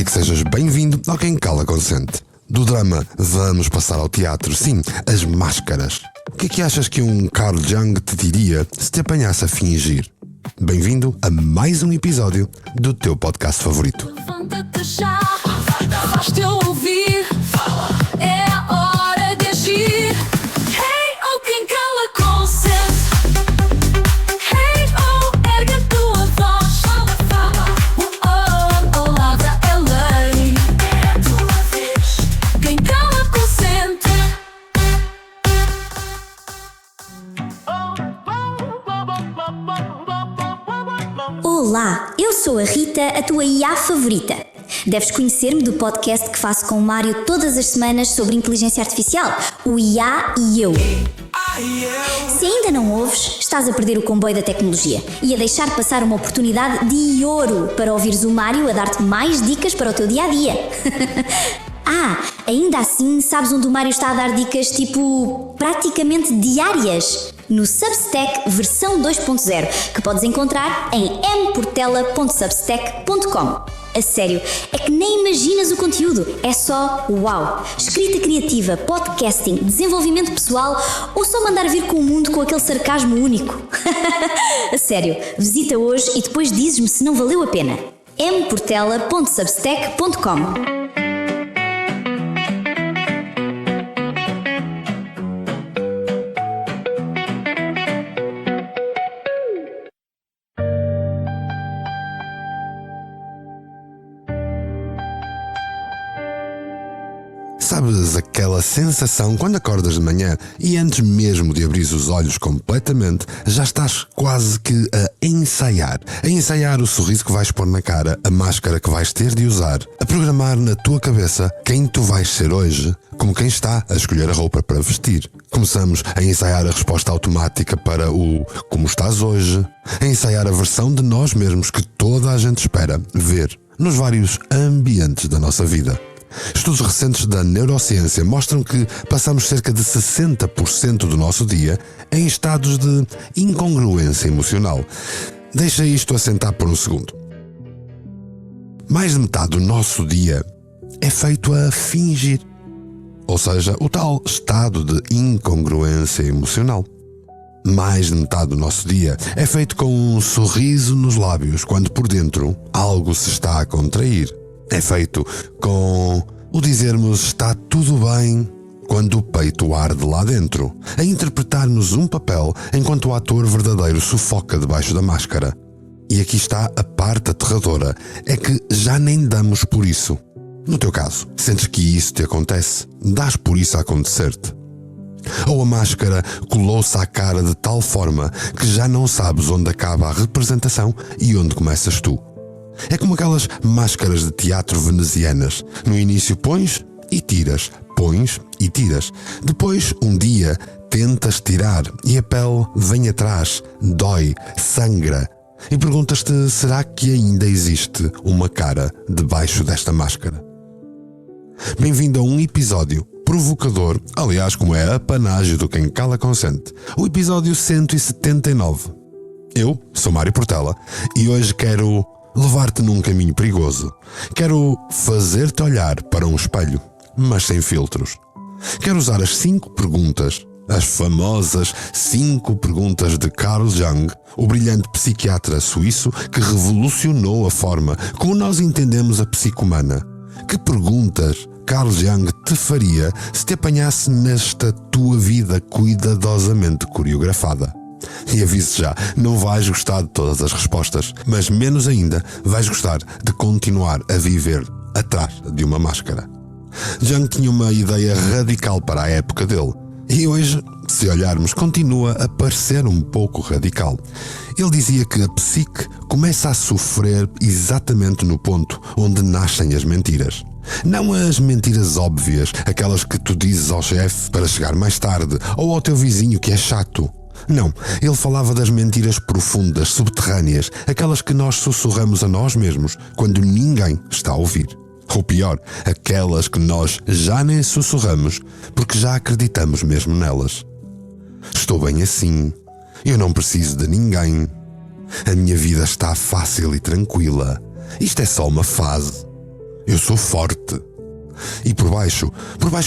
e que sejas bem-vindo ao Quem Cala Consente. Do drama, vamos passar ao teatro, sim, as máscaras. O que é que achas que um Carl Jung te diria se te apanhasse a fingir? Bem-vindo a mais um episódio do teu podcast favorito. Levanta-te já, faz-te ouvir, é a hora de agir. Hey, oh, quem cala consente. Hey, oh, ergue a tua voz. Oh, palavra é lei. É a tua vez. Quem cala consente. Olá, eu sou a Rita, a tua IA favorita. Deves conhecer-me do podcast que faço com o Mário todas as semanas sobre inteligência artificial, o IA e eu. Se ainda não ouves, estás a perder o comboio da tecnologia e a deixar passar uma oportunidade de ouro para ouvires o Mário a dar-te mais dicas para o teu dia-a-dia. Ainda assim, sabes onde o Mário está a dar dicas tipo praticamente diárias? No Substack versão 2.0, que podes encontrar em mportela.substack.com. A sério, é que nem imaginas o conteúdo, é só uau! Escrita criativa, podcasting, desenvolvimento pessoal ou só mandar vir com o mundo com aquele sarcasmo único? A sério, visita hoje e depois dizes-me se não valeu a pena. mportela.substack.com. Sabes aquela sensação quando acordas de manhã e antes mesmo de abrir os olhos completamente, já estás quase que a ensaiar o sorriso que vais pôr na cara, a máscara que vais ter de usar, a programar na tua cabeça quem tu vais ser hoje, como quem está a escolher a roupa para vestir. Começamos a ensaiar a resposta automática para o como estás hoje, a ensaiar a versão de nós mesmos que toda a gente espera ver nos vários ambientes da nossa vida. Estudos recentes da neurociência mostram que passamos cerca de 60% do nosso dia em estados de incongruência emocional. Deixa isto assentar por um segundo. Mais de metade do nosso dia é feito a fingir, ou seja, o tal estado de incongruência emocional. Mais de metade do nosso dia é feito com um sorriso nos lábios, quando por dentro algo se está a contrair. É feito com o dizermos está tudo bem quando o peito arde lá dentro, a interpretarmos um papel enquanto o ator verdadeiro sufoca debaixo da máscara. E aqui está a parte aterradora, é que já nem damos por isso. No teu caso, sentes que isso te acontece, dás por isso a acontecer-te. Ou a máscara colou-se à cara de tal forma que já não sabes onde acaba a representação e onde começas tu. É como aquelas máscaras de teatro venezianas. No início pões e tiras, pões e tiras. Depois, um dia, tentas tirar e a pele vem atrás, dói, sangra. E perguntas-te, será que ainda existe uma cara debaixo desta máscara? Bem-vindo a um episódio provocador, aliás, como é apanágio do Quem Cala Consente, o episódio 179. Eu sou Mário Portela e hoje quero levar-te num caminho perigoso. Quero fazer-te olhar para um espelho, mas sem filtros. Quero usar as 5 perguntas, as famosas 5 perguntas de Carl Jung, o brilhante psiquiatra suíço que revolucionou a forma como nós entendemos a psique humana. Que perguntas Carl Jung te faria se te apanhasse nesta tua vida cuidadosamente coreografada? E aviso já, não vais gostar de todas as respostas, mas menos ainda vais gostar de continuar a viver atrás de uma máscara. Jung tinha uma ideia radical para a época dele, e hoje, se olharmos, continua a parecer um pouco radical. Ele dizia que a psique começa a sofrer exatamente no ponto onde nascem as mentiras. Não as mentiras óbvias, aquelas que tu dizes ao chefe para chegar mais tarde, ou ao teu vizinho que é chato. Não, ele falava das mentiras profundas, subterrâneas, aquelas que nós sussurramos a nós mesmos quando ninguém está a ouvir. Ou pior, aquelas que nós já nem sussurramos porque já acreditamos mesmo nelas. Estou bem assim, eu não preciso de ninguém, a minha vida está fácil e tranquila, isto é só uma fase. Eu sou forte. E por baixo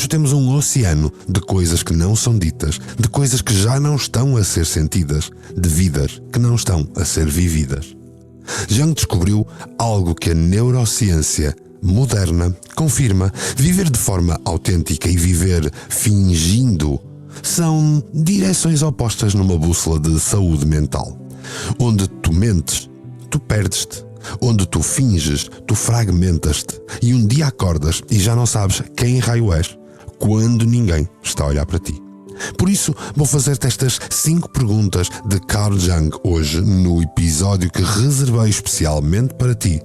temos um oceano de coisas que não são ditas, de coisas que já não estão a ser sentidas, de vidas que não estão a ser vividas. Jung descobriu algo que a neurociência moderna confirma: viver de forma autêntica e viver fingindo são direções opostas numa bússola de saúde mental. Onde tu mentes, tu perdes-te. Onde tu finges, tu fragmentas-te. E um dia acordas e já não sabes quem raio és, quando ninguém está a olhar para ti. Por isso, vou fazer-te estas 5 perguntas de Carl Jung hoje, no episódio que reservei especialmente para ti.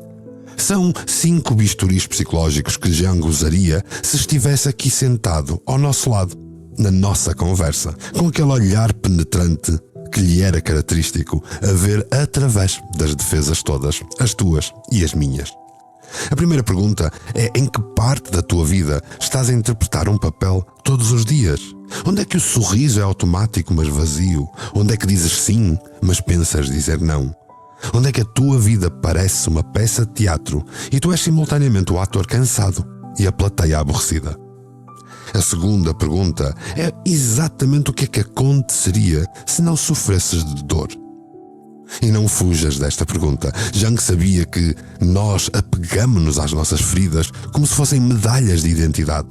São 5 bisturis psicológicos que Jung usaria se estivesse aqui sentado ao nosso lado, na nossa conversa, com aquele olhar penetrante que lhe era característico, a ver através das defesas todas, as tuas e as minhas. A primeira pergunta é: em que parte da tua vida estás a interpretar um papel todos os dias? Onde é que o sorriso é automático, mas vazio? Onde é que dizes sim, mas pensas dizer não? Onde é que a tua vida parece uma peça de teatro e tu és simultaneamente o ator cansado e a plateia aborrecida? A segunda pergunta é exatamente o que é que aconteceria se não sofresses de dor. E não fujas desta pergunta. Jung sabia que nós apegamo-nos às nossas feridas como se fossem medalhas de identidade.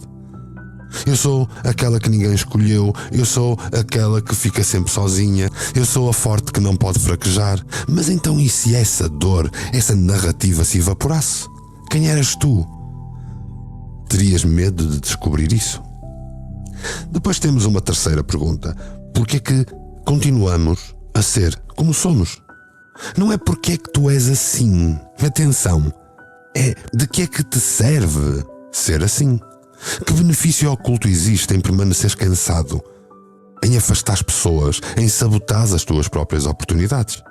Eu sou aquela que ninguém escolheu, eu sou aquela que fica sempre sozinha, eu sou a forte que não pode fraquejar. Mas então e se essa dor, essa narrativa se evaporasse? Quem eras tu? Terias medo de descobrir isso? Depois temos uma terceira pergunta: por que é que continuamos a ser como somos? Não é porque é que tu és assim. Atenção, é de que é que te serve ser assim? Que benefício oculto existe em permaneceres cansado, em afastar pessoas, em sabotar as tuas próprias oportunidades?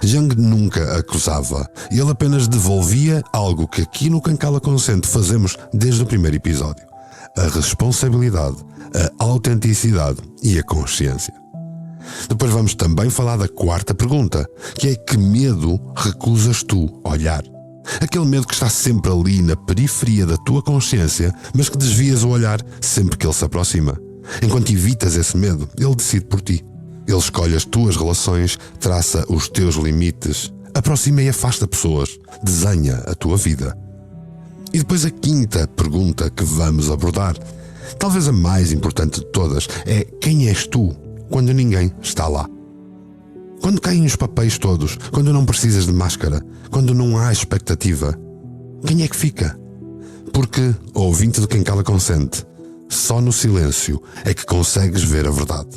Jung nunca acusava, ele apenas devolvia algo que aqui no Cancala Consciente fazemos desde o primeiro episódio: a responsabilidade, a autenticidade e a consciência. Depois vamos também falar da quarta pergunta, que é: que medo recusas tu olhar? Aquele medo que está sempre ali na periferia da tua consciência, mas que desvias o olhar sempre que ele se aproxima. Enquanto evitas esse medo, ele decide por ti. Ele escolhe as tuas relações, traça os teus limites, aproxima e afasta pessoas, desenha a tua vida. E depois a quinta pergunta que vamos abordar, talvez a mais importante de todas, é: quem és tu quando ninguém está lá? Quando caem os papéis todos, quando não precisas de máscara, quando não há expectativa, quem é que fica? Porque, ouvinte do Quem Cala Consente, só no silêncio é que consegues ver a verdade.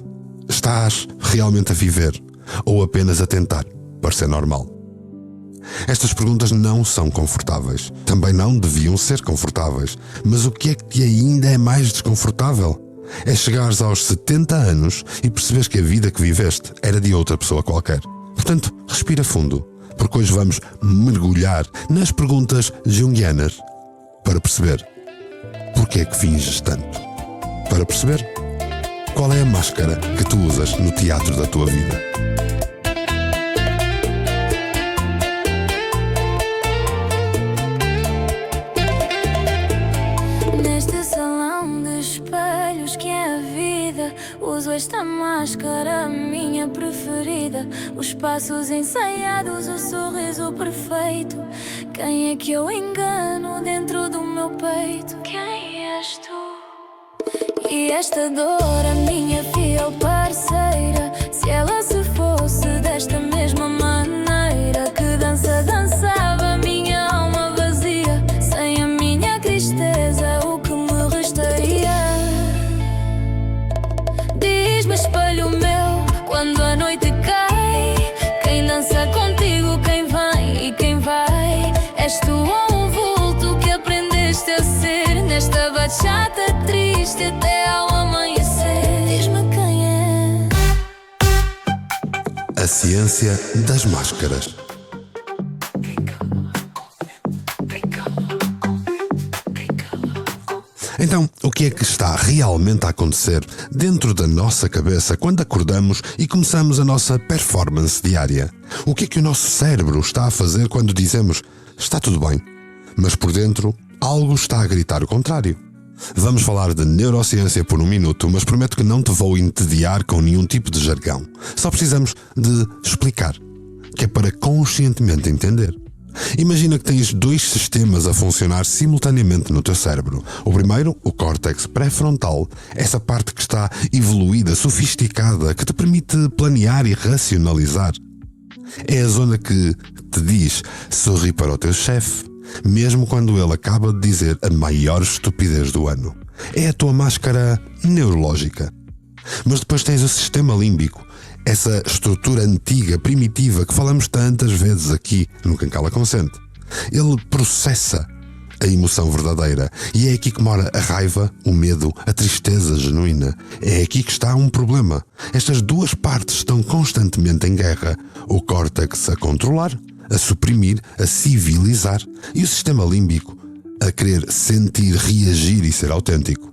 Estás realmente a viver ou apenas a tentar parecer normal? Estas perguntas não são confortáveis, também não deviam ser confortáveis, mas o que é que ainda é mais desconfortável? É chegares aos 70 anos e perceberes que a vida que viveste era de outra pessoa qualquer. Portanto, respira fundo, porque hoje vamos mergulhar nas perguntas junguianas para perceber porque é que finges tanto. Para perceber qual é a máscara que tu usas no teatro da tua vida. Uso esta máscara, minha preferida. Os passos ensaiados, o sorriso perfeito. Quem é que eu engano dentro do meu peito? Quem és tu? E esta dor, a minha fiel parceira. Se ela se fosse desta mesma maneira, que dança, dançava minha alma vazia. Sem a minha tristeza, o que me restaria? Diz-me, espelho meu, quando a noite cai, quem dança contigo, quem vem e quem vai? És tu ou um vulto que aprendeste a ser nesta bachata triste até ao amanhecer? Diz-me quem é. A ciência das máscaras. Então, o que é que está realmente a acontecer dentro da nossa cabeça quando acordamos e começamos a nossa performance diária? O que é que o nosso cérebro está a fazer quando dizemos está tudo bem, mas por dentro algo está a gritar o contrário. Vamos falar de neurociência por um minuto, mas prometo que não te vou entediar com nenhum tipo de jargão. Só precisamos de explicar, que é para conscientemente entender. Imagina que tens 2 sistemas a funcionar simultaneamente no teu cérebro. O primeiro, o córtex pré-frontal, essa parte que está evoluída, sofisticada, que te permite planear e racionalizar. É a zona que te diz sorri para o teu chefe, mesmo quando ele acaba de dizer a maior estupidez do ano. É a tua máscara neurológica. Mas depois tens o sistema límbico, essa estrutura antiga, primitiva, que falamos tantas vezes aqui no Quem Cala Consente. Ele processa a emoção verdadeira e é aqui que mora a raiva, o medo, a tristeza genuína. É aqui que está um problema. Estas 2 partes estão constantemente em guerra. O córtex a controlar, a suprimir, a civilizar, e o sistema límbico a querer sentir, reagir e ser autêntico.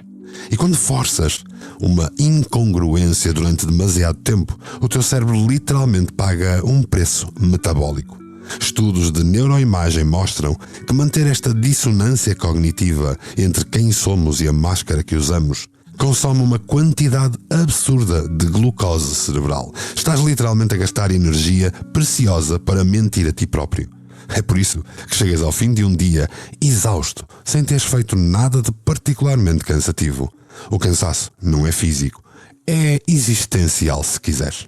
E quando forças uma incongruência durante demasiado tempo, o teu cérebro literalmente paga um preço metabólico. Estudos de neuroimagem mostram que manter esta dissonância cognitiva entre quem somos e a máscara que usamos consome uma quantidade absurda de glucose cerebral. Estás literalmente a gastar energia preciosa para mentir a ti próprio. É por isso que chegas ao fim de um dia exausto, sem teres feito nada de particularmente cansativo. O cansaço não é físico, é existencial, se quiseres.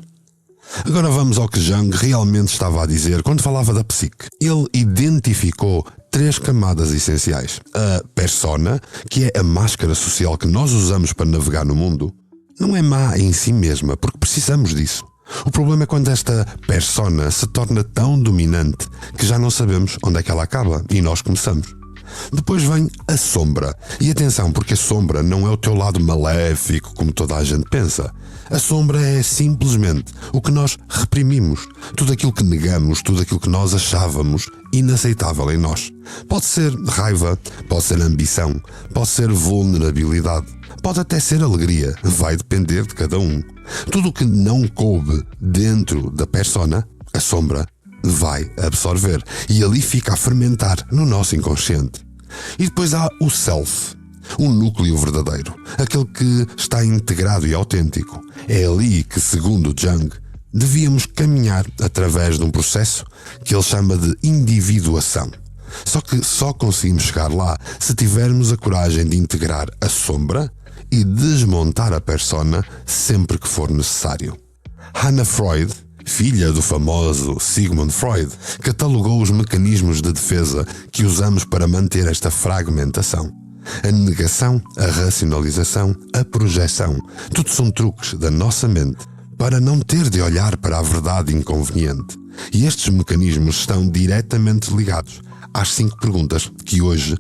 Agora vamos ao que Jung realmente estava a dizer quando falava da psique. Ele identificou 3 camadas essenciais. A persona, que é a máscara social que nós usamos para navegar no mundo, não é má em si mesma, porque precisamos disso. O problema é quando esta persona se torna tão dominante que já não sabemos onde é que ela acaba e nós começamos. Depois vem a sombra. E atenção, porque a sombra não é o teu lado maléfico como toda a gente pensa. A sombra é simplesmente o que nós reprimimos, tudo aquilo que negamos, tudo aquilo que nós achávamos inaceitável em nós. Pode ser raiva, pode ser ambição, pode ser vulnerabilidade, pode até ser alegria, vai depender de cada um. Tudo o que não coube dentro da persona, a sombra, vai absorver e ali fica a fermentar no nosso inconsciente. E depois há o self, o núcleo verdadeiro, aquele que está integrado e autêntico. É ali que, segundo Jung, devíamos caminhar através de um processo que ele chama de individuação. Só que só conseguimos chegar lá se tivermos a coragem de integrar a sombra e desmontar a persona sempre que for necessário. Hannah Freud, filha do famoso Sigmund Freud, catalogou os mecanismos de defesa que usamos para manter esta fragmentação. A negação, a racionalização, a projeção, tudo são truques da nossa mente para não ter de olhar para a verdade inconveniente. E estes mecanismos estão diretamente ligados às 5 perguntas que hoje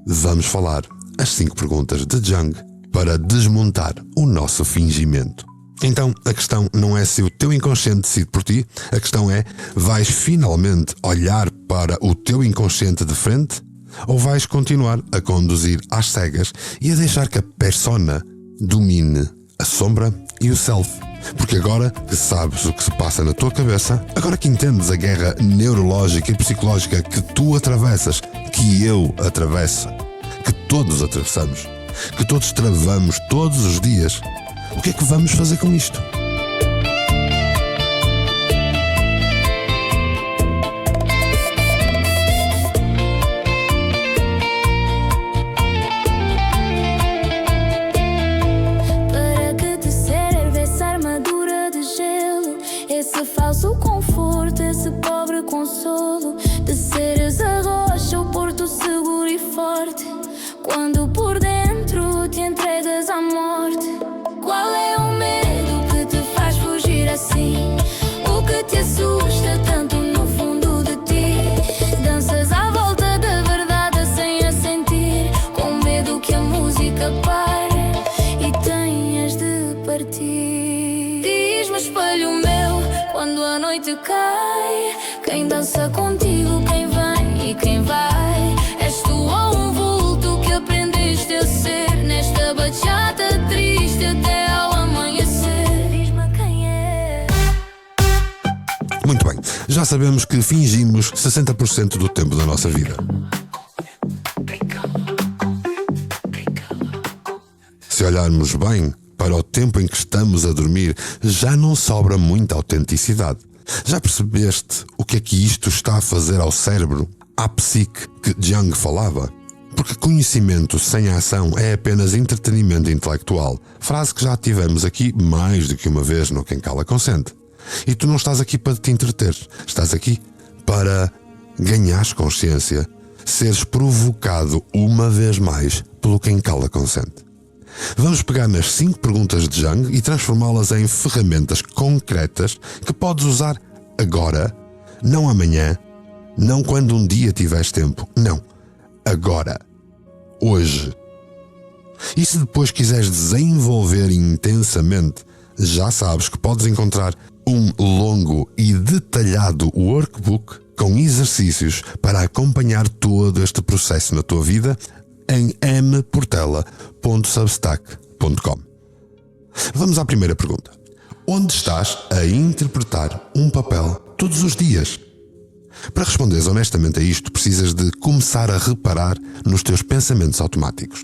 vamos falar. As 5 perguntas de Jung para desmontar o nosso fingimento. Então, a questão não é se o teu inconsciente decide por ti, a questão é, vais finalmente olhar para o teu inconsciente de frente ou vais continuar a conduzir às cegas e a deixar que a persona domine a sombra e o self? Porque agora que sabes o que se passa na tua cabeça, agora que entendes a guerra neurológica e psicológica que tu atravessas, que eu atravesso, que todos atravessamos, que todos travamos todos os dias, o que é que vamos fazer com isto? Para que te serve essa armadura de gelo, esse falso conforto, esse pobre consolo de seres a rocha, o porto seguro e forte, quando por dentro te entregas à morte. Qual é o medo que te faz fugir assim? O que te assusta tanto no fundo de ti? Danças à volta da verdade sem a sentir, com medo que a música pare e tenhas de partir. Diz-me, espelho meu, quando a noite cai, quem dança contigo, quem vem e quem vai? És tu ou um vulto que aprendeste a ser nesta bachata triste até ao amanhecer? Diz-me quem é. Muito bem, já sabemos que fingimos 60% do tempo da nossa vida. Se olharmos bem para o tempo em que estamos a dormir, já não sobra muita autenticidade. Já percebeste o que é que isto está a fazer ao cérebro, à psique que Jung falava? Porque conhecimento sem ação é apenas entretenimento intelectual, frase que já tivemos aqui mais do que uma vez no Quem Cala Consente. E tu não estás aqui para te entreter, estás aqui para ganhares consciência, seres provocado uma vez mais pelo Quem Cala Consente. Vamos pegar nas 5 perguntas de Jung e transformá-las em ferramentas concretas que podes usar agora, não amanhã, não quando um dia tiveres tempo, não, agora, hoje. E se depois quiseres desenvolver intensamente, já sabes que podes encontrar um longo e detalhado workbook com exercícios para acompanhar todo este processo na tua vida em mportela.substack.com. Vamos à primeira pergunta. Onde estás a interpretar um papel todos os dias? Para responderes honestamente a isto, precisas de começar a reparar nos teus pensamentos automáticos.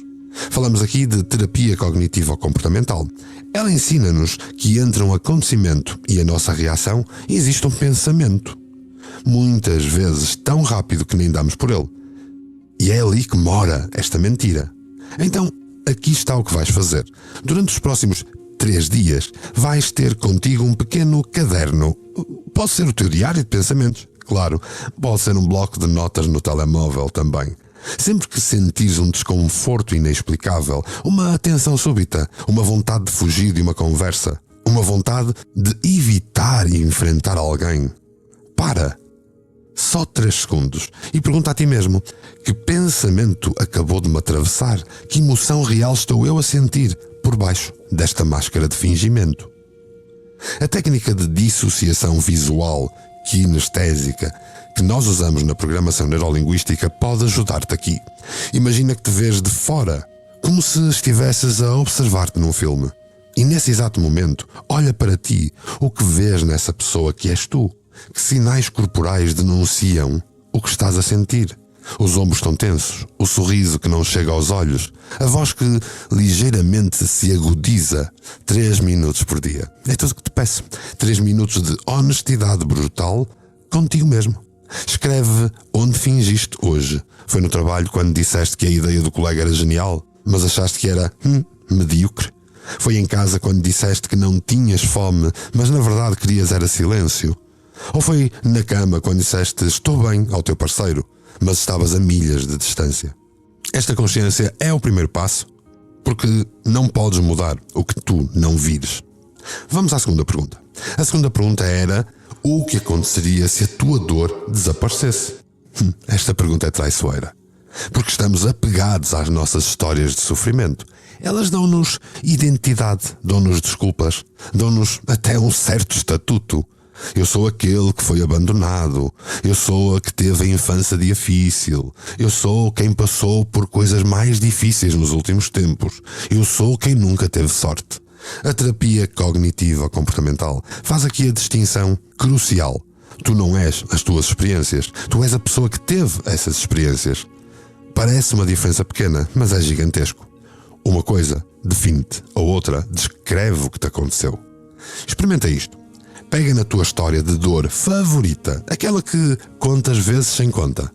Falamos aqui de terapia cognitivo-comportamental. Ela ensina-nos que entre um acontecimento e a nossa reação existe um pensamento. Muitas vezes tão rápido que nem damos por ele. E é ali que mora esta mentira. Então, aqui está o que vais fazer. Durante os próximos 3 dias, vais ter contigo um pequeno caderno. Pode ser o teu diário de pensamentos, claro. Pode ser um bloco de notas no telemóvel também. Sempre que sentires um desconforto inexplicável, uma tensão súbita, uma vontade de fugir de uma conversa, uma vontade de evitar e enfrentar alguém, para. Só 3 segundos e pergunta a ti mesmo: que pensamento acabou de me atravessar? Que emoção real estou eu a sentir por baixo desta máscara de fingimento? A técnica de dissociação visual kinestésica que nós usamos na programação neurolinguística pode ajudar-te aqui. Imagina que te vês de fora, como se estivesses a observar-te num filme. E nesse exato momento, olha para ti, o que vês nessa pessoa que és tu. Que sinais corporais denunciam o que estás a sentir? Os ombros estão tensos, o sorriso que não chega aos olhos, a voz que ligeiramente se agudiza. 3 minutos por dia. É tudo o que te peço. 3 minutos de honestidade brutal contigo mesmo. Escreve onde fingiste hoje. Foi no trabalho quando disseste que a ideia do colega era genial, mas achaste que era medíocre. Foi em casa quando disseste que não tinhas fome, mas na verdade querias era silêncio. Ou foi na cama quando disseste estou bem ao teu parceiro, mas estavas a milhas de distância. Esta consciência é o primeiro passo, porque não podes mudar o que tu não vires. Vamos à segunda pergunta. A segunda pergunta era: o que aconteceria se a tua dor desaparecesse? Esta pergunta é traiçoeira, porque estamos apegados às nossas histórias de sofrimento. Elas dão-nos identidade, dão-nos desculpas, dão-nos até um certo estatuto. Eu sou aquele que foi abandonado, eu sou a que teve a infância difícil, eu sou quem passou por coisas mais difíceis nos últimos tempos, eu sou quem nunca teve sorte. A terapia cognitiva comportamental faz aqui a distinção crucial. Tu não és as tuas experiências, tu és a pessoa que teve essas experiências. Parece uma diferença pequena, mas é gigantesco. Uma coisa define-te, a outra descreve o que te aconteceu. Experimenta isto. Pega na tua história de dor favorita, aquela que contas vezes sem conta.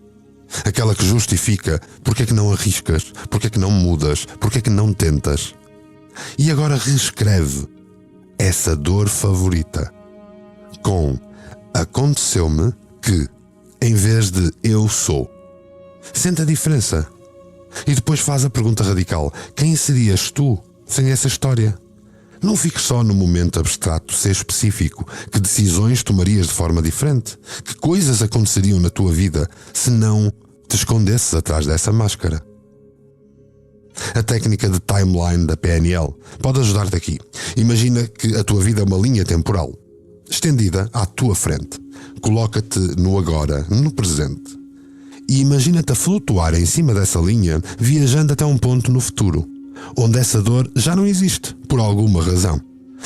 Aquela que justifica porque é que não arriscas, porque é que não mudas, porque é que não tentas. E agora reescreve essa dor favorita com aconteceu-me que, em vez de eu sou. Sente a diferença. E depois faz a pergunta radical: quem serias tu sem essa história? Não fiques só no momento abstrato, ser específico. Que decisões tomarias de forma diferente? Que coisas aconteceriam na tua vida se não te escondesses atrás dessa máscara? A técnica de timeline da PNL pode ajudar-te aqui. Imagina que a tua vida é uma linha temporal, estendida à tua frente. Coloca-te no agora, no presente. E imagina-te a flutuar em cima dessa linha, viajando até um ponto no futuro, onde essa dor já não existe, por alguma razão.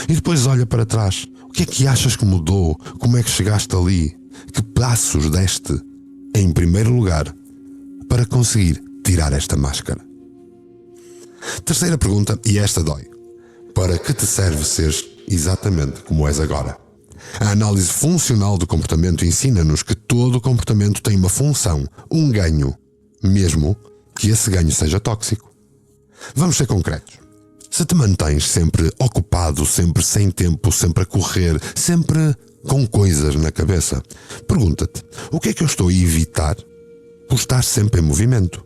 E depois olha para trás. O que é que achas que mudou? Como é que chegaste ali? Que passos deste, em primeiro lugar, para conseguir tirar esta máscara? Terceira pergunta, e esta dói. Para que te serve seres exatamente como és agora? A análise funcional do comportamento ensina-nos que todo comportamento tem uma função, um ganho, mesmo que esse ganho seja tóxico. Vamos ser concretos. Se te mantens sempre ocupado, sempre sem tempo, sempre a correr, sempre com coisas na cabeça, pergunta-te, o que é que eu estou a evitar por estar sempre em movimento?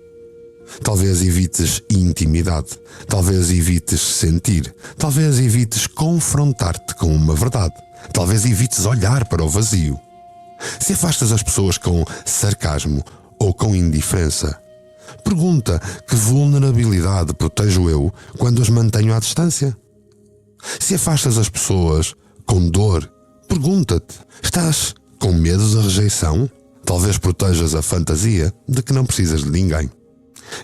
Talvez evites intimidade, talvez evites sentir, talvez evites confrontar-te com uma verdade, talvez evites olhar para o vazio. Se afastas as pessoas com sarcasmo ou com indiferença, pergunta que vulnerabilidade protejo eu quando as mantenho à distância? Se afastas as pessoas com dor, pergunta-te, estás com medo da rejeição? Talvez protejas a fantasia de que não precisas de ninguém.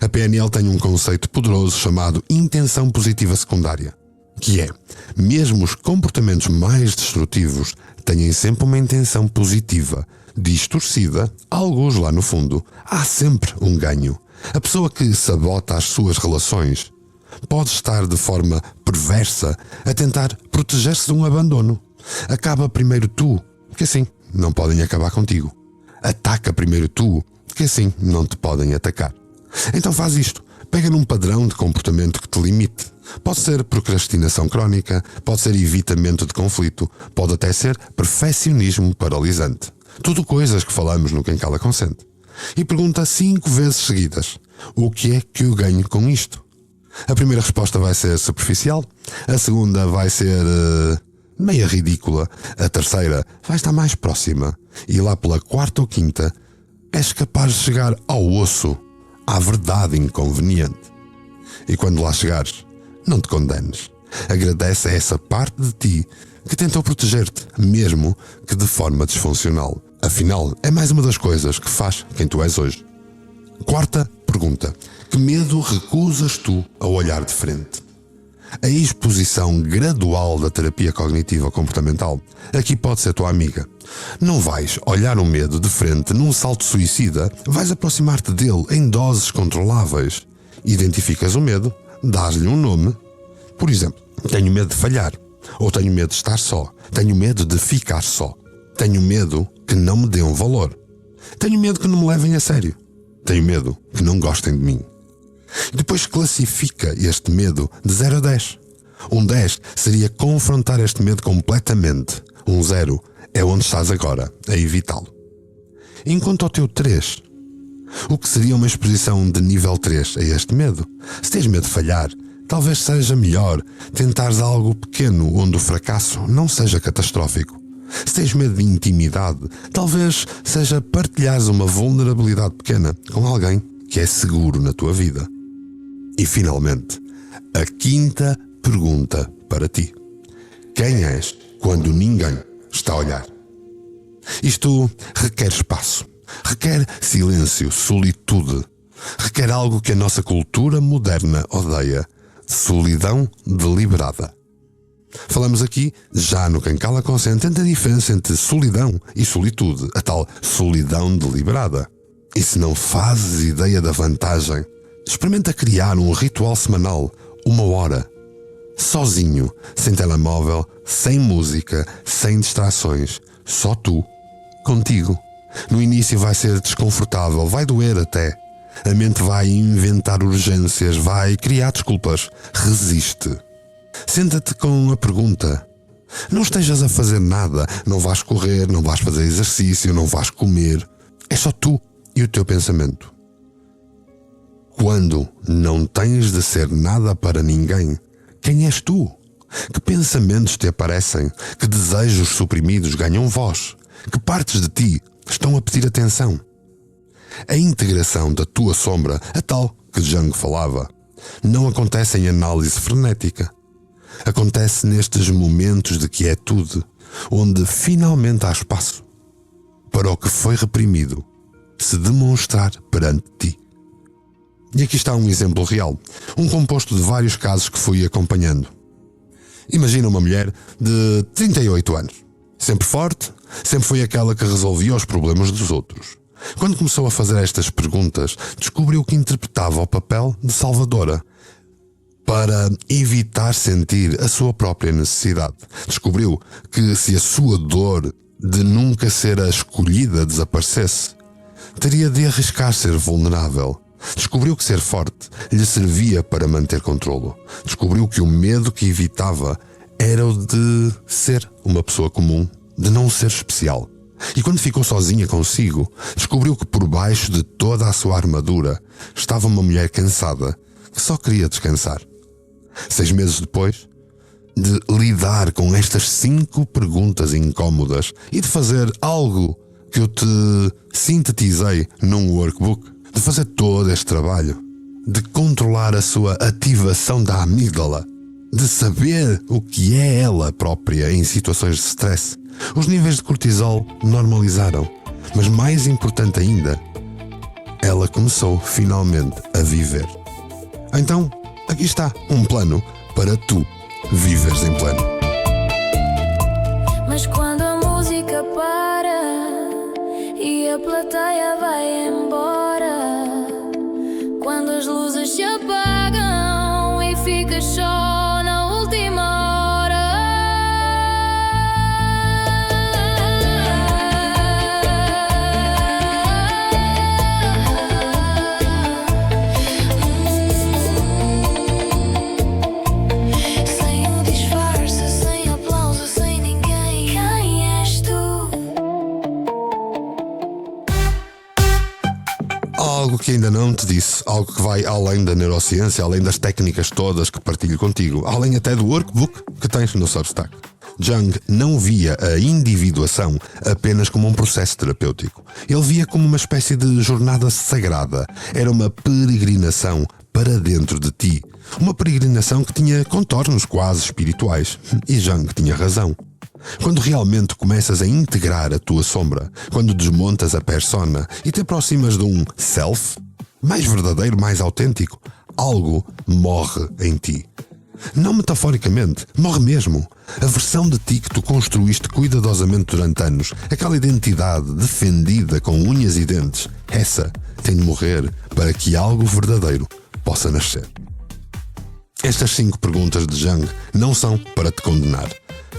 A PNL tem um conceito poderoso chamado intenção positiva secundária, que é, mesmo os comportamentos mais destrutivos têm sempre uma intenção positiva, distorcida, alguns lá no fundo, há sempre um ganho. A pessoa que sabota as suas relações pode estar de forma perversa a tentar proteger-se de um abandono. Acaba primeiro tu, que assim não podem acabar contigo. Ataca primeiro tu, que assim não te podem atacar. Então faz isto. Pega num padrão de comportamento que te limite. Pode ser procrastinação crónica, pode ser evitamento de conflito, pode até ser perfeccionismo paralisante. Tudo coisas que falamos no Quem Cala Consente. E pergunta 5 vezes seguidas: o que é que eu ganho com isto? A primeira resposta vai ser superficial, a segunda vai ser meia ridícula, a terceira vai estar mais próxima, e lá pela quarta ou quinta és capaz de chegar ao osso, à verdade inconveniente. E quando lá chegares, não te condenes. Agradece a essa parte de ti que tentou proteger-te, mesmo que de forma disfuncional. Afinal, é mais uma das coisas que faz quem tu és hoje. Quarta pergunta: que medo recusas tu a olhar de frente? A exposição gradual da terapia cognitiva comportamental aqui pode ser tua amiga. Não vais olhar o medo de frente num salto suicida, vais aproximar-te dele em doses controláveis. Identificas o medo, dás-lhe um nome. Por exemplo, tenho medo de falhar, ou tenho medo de estar só, tenho medo de ficar só, tenho medo que não me dêem valor, tenho medo que não me levem a sério, tenho medo que não gostem de mim. Depois classifica este medo de 0 a 10. Um 10 seria confrontar este medo completamente. Um 0 é onde estás agora, a evitá-lo. Enquanto ao teu 3, o que seria uma exposição de nível 3 a este medo? Se tens medo de falhar, talvez seja melhor tentares algo pequeno onde o fracasso não seja catastrófico. Se tens medo de intimidade, talvez seja partilhares uma vulnerabilidade pequena com alguém que é seguro na tua vida. E finalmente, a quinta pergunta para ti: quem és quando ninguém está a olhar? Isto requer espaço, requer silêncio, solitude, requer algo que a nossa cultura moderna odeia: solidão deliberada. Falamos aqui, já no Quem Cala Consente, entre a diferença entre solidão e solitude, a tal solidão deliberada. E se não fazes ideia da vantagem, experimenta criar um ritual semanal, 1 hora, sozinho, sem telemóvel, sem música, sem distrações, só tu, contigo. No início vai ser desconfortável, vai doer até. A mente vai inventar urgências, vai criar desculpas. Resiste. Senta-te com a pergunta. Não estejas a fazer nada, não vais correr, não vais fazer exercício, não vais comer. É só tu e o teu pensamento. Quando não tens de ser nada para ninguém, quem és tu? Que pensamentos te aparecem? Que desejos suprimidos ganham voz? Que partes de ti estão a pedir atenção? A integração da tua sombra, a tal que Jung falava, não acontece em análise frenética. Acontece nestes momentos de quietude, onde finalmente há espaço para o que foi reprimido se demonstrar perante ti. E aqui está um exemplo real, um composto de vários casos que fui acompanhando. Imagina uma mulher de 38 anos, sempre forte, sempre foi aquela que resolvia os problemas dos outros. Quando começou a fazer estas perguntas, descobriu que interpretava o papel de salvadora. para evitar sentir a sua própria necessidade. Descobriu que se a sua dor de nunca ser a escolhida desaparecesse, teria de arriscar ser vulnerável. Descobriu que ser forte lhe servia para manter controlo. Descobriu que o medo que evitava era o de ser uma pessoa comum, de não ser especial. E quando ficou sozinha consigo, descobriu que por baixo de toda a sua armadura estava uma mulher cansada que só queria descansar. 6 meses depois de lidar com estas 5 perguntas incómodas e de fazer algo que eu te sintetizei num workbook, de fazer todo este trabalho, de controlar a sua ativação da amígdala, de saber o que é ela própria em situações de stress, os níveis de cortisol normalizaram. Mas mais importante ainda, ela começou finalmente a viver. Então, aqui está um plano para tu viveres em plano. Mas quando a música para e a plateia vai embora, quando as luzes se apagam e fica só na última hora, sem o disfarce, sem aplauso, sem ninguém, quem és tu? Algo que ainda não te disse, algo que vai além da neurociência, além das técnicas todas que partilho contigo, além até do workbook que tens no Substack. Jung não via a individuação apenas como um processo terapêutico. Ele via como uma espécie de jornada sagrada. Era uma peregrinação para dentro de ti. Uma peregrinação que tinha contornos quase espirituais. E Jung tinha razão. Quando realmente começas a integrar a tua sombra, quando desmontas a persona e te aproximas de um self mais verdadeiro, mais autêntico, algo morre em ti. Não metaforicamente, morre mesmo. A versão de ti que tu construíste cuidadosamente durante anos, aquela identidade defendida com unhas e dentes, essa tem de morrer para que algo verdadeiro possa nascer. Estas 5 perguntas de Jung não são para te condenar.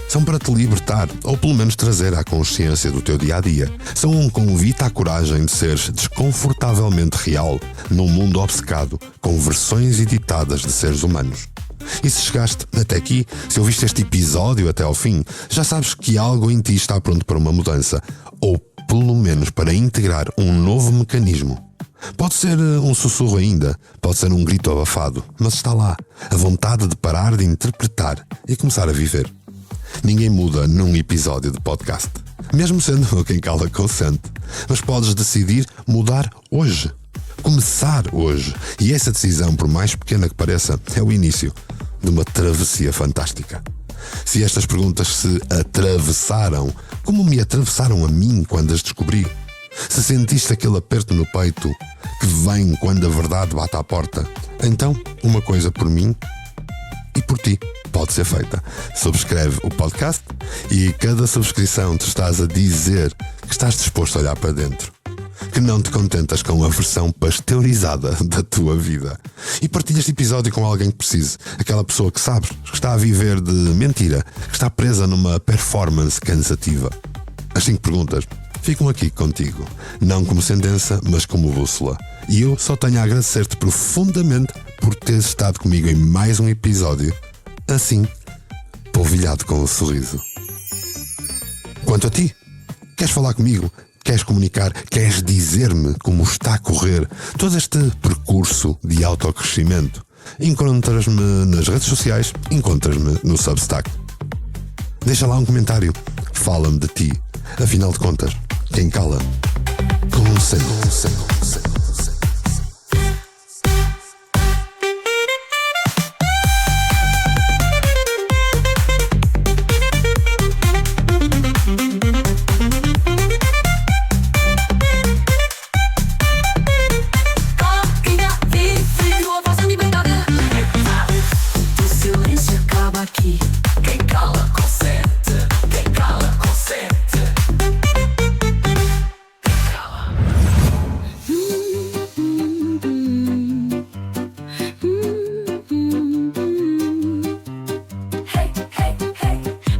São para te libertar, ou pelo menos trazer à consciência do teu dia-a-dia. São um convite à coragem de seres desconfortavelmente real num mundo obcecado com versões editadas de seres humanos. E se chegaste até aqui, se ouviste este episódio até ao fim, já sabes que algo em ti está pronto para uma mudança, ou pelo menos para integrar um novo mecanismo. Pode ser um sussurro ainda, pode ser um grito abafado, mas está lá, a vontade de parar de interpretar e começar a viver. Ninguém muda num episódio de podcast, mesmo sendo quem cala consente. Mas podes decidir mudar hoje. Começar hoje. E essa decisão, por mais pequena que pareça, é o início de uma travessia fantástica. Se estas perguntas se atravessaram, como me atravessaram a mim quando as descobri, se sentiste aquele aperto no peito que vem quando a verdade bate à porta, então uma coisa por mim e por ti pode ser feita. Subscreve o podcast e cada subscrição te estás a dizer que estás disposto a olhar para dentro, que não te contentas com a versão pasteurizada da tua vida. E partilha este episódio com alguém que precise, aquela pessoa que sabes que está a viver de mentira, que está presa numa performance cansativa. As 5 perguntas ficam aqui contigo, não como sentença, mas como bússola. E eu só tenho a agradecer-te profundamente por teres estado comigo em mais um episódio, assim, polvilhado com um sorriso. Quanto a ti, queres falar comigo? Queres comunicar? Queres dizer-me como está a correr todo este percurso de autocrescimento? Encontras-me nas redes sociais, encontras-me no Substack. Deixa lá um comentário, fala-me de ti. Afinal de contas, quem cala, consente.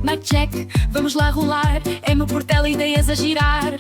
Mic check, vamos lá rolar. É meu portela ideias a girar.